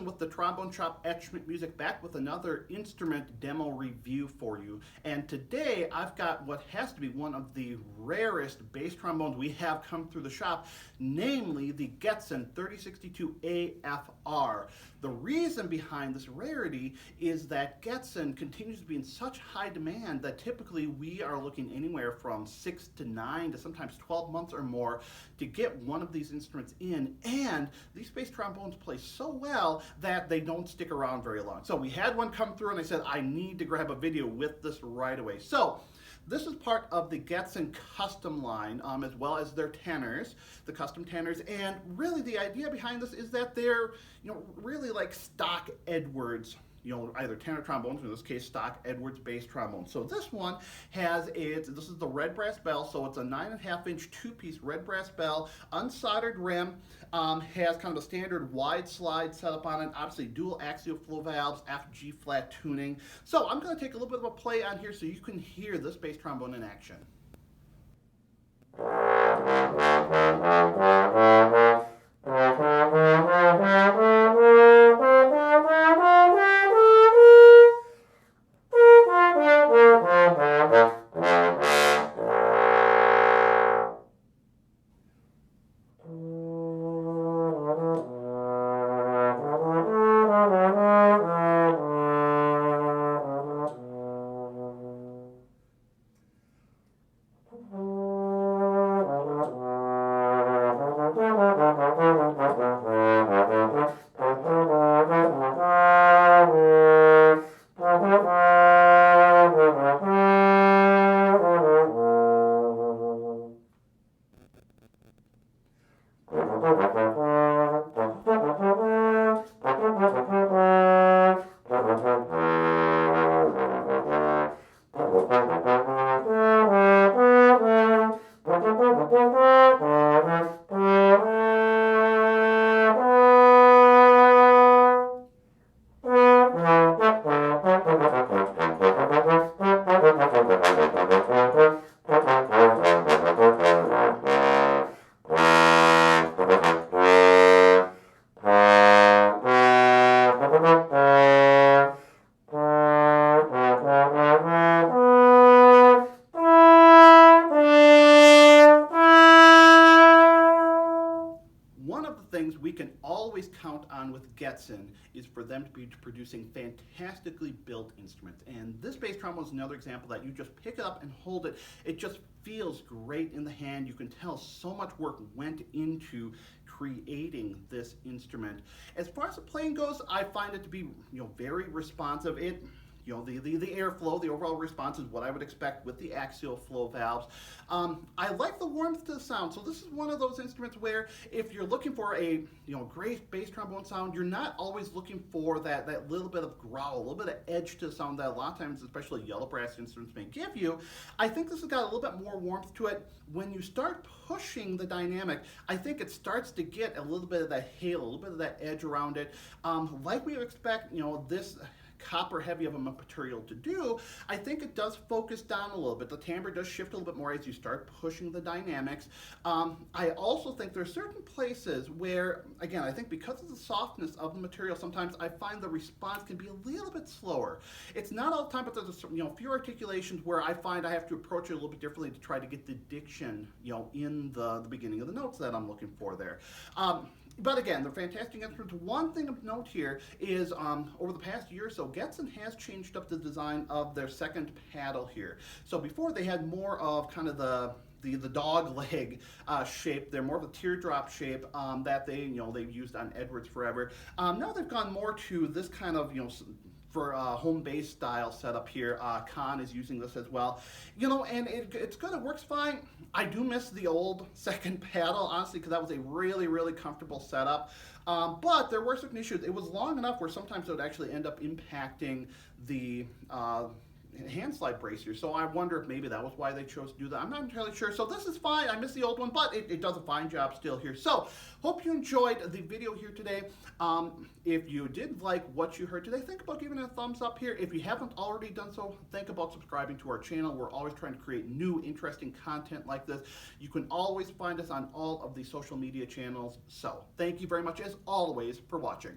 With the Trombone Shop Instrument Music back with another instrument demo review for you. And today I've got what has to be one of the rarest bass trombones we have come through the shop, namely the Getzen 3062 AFR. The reason behind this rarity is that Getzen continues to be in such high demand that typically we are looking anywhere from 6 to 9 to sometimes 12 months or more to get one of these instruments in, and these bass trombones play so well that they don't stick around very long. So we had one come through and I said I need to grab a video with this right away. So this is part of the Getzen custom line, as well as their tenors, the custom tenors, and really the idea behind this is that they're, really like stock Edwards, either tenor trombones, in this case stock Edwards bass trombone. So this one has this is the red brass bell, so it's a 9.5-inch two-piece red brass bell, unsoldered rim, has kind of a standard wide slide setup on it, obviously dual axial-flow valves, F, G flat tuning. So I'm going to take a little bit of a play on here so you can hear this bass trombone in action. We can always count on with Getzen is for them to be producing fantastically built instruments. And this bass trombone is another example that you just pick it up and hold it. It just feels great in the hand. You can tell so much work went into creating this instrument. As far as the playing goes, I find it to be very responsive. The airflow, the overall response is what I would expect with the axial flow valves. I like the warmth to the sound. So this is one of those instruments where if you're looking for a great bass trombone sound, you're not always looking for that little bit of growl, a little bit of edge to the sound that a lot of times, especially yellow brass instruments may give you. I think this has got a little bit more warmth to it. When you start pushing the dynamic, I think it starts to get a little bit of that halo, a little bit of that edge around it. Like we would expect, this copper heavy of a material to do, I think it does focus down a little bit. The timbre does shift a little bit more as you start pushing the dynamics. I also think there are certain places where, again, I think because of the softness of the material, sometimes I find the response can be a little bit slower. It's not all the time, but there's a few articulations where I find I have to approach it a little bit differently to try to get the diction, in the beginning of the notes that I'm looking for there. But again, they're fantastic instruments. One thing of note here is over the past year or so, Getzen has changed up the design of their second paddle here. So before they had more of kind of the dog leg shape. They're more of a teardrop shape that they've used on Edwards forever. Now they've gone more to this kind of for home base style setup here. Khan is using this as well. And it's good, it works fine. I do miss the old second paddle, honestly, because that was a really, really comfortable setup. But there were certain issues. It was long enough where sometimes it would actually end up impacting the Handslide brace here, so I wonder if maybe that was why they chose to do that. I'm not entirely sure. So this is fine. I miss the old one, but it does a fine job still here. So hope you enjoyed the video here today. If you did like what you heard today, think about giving it a thumbs up here. If you haven't already done so, think about subscribing to our channel. We're always trying to create new, interesting content like this. You can always find us on all of the social media channels. So thank you very much, as always, for watching.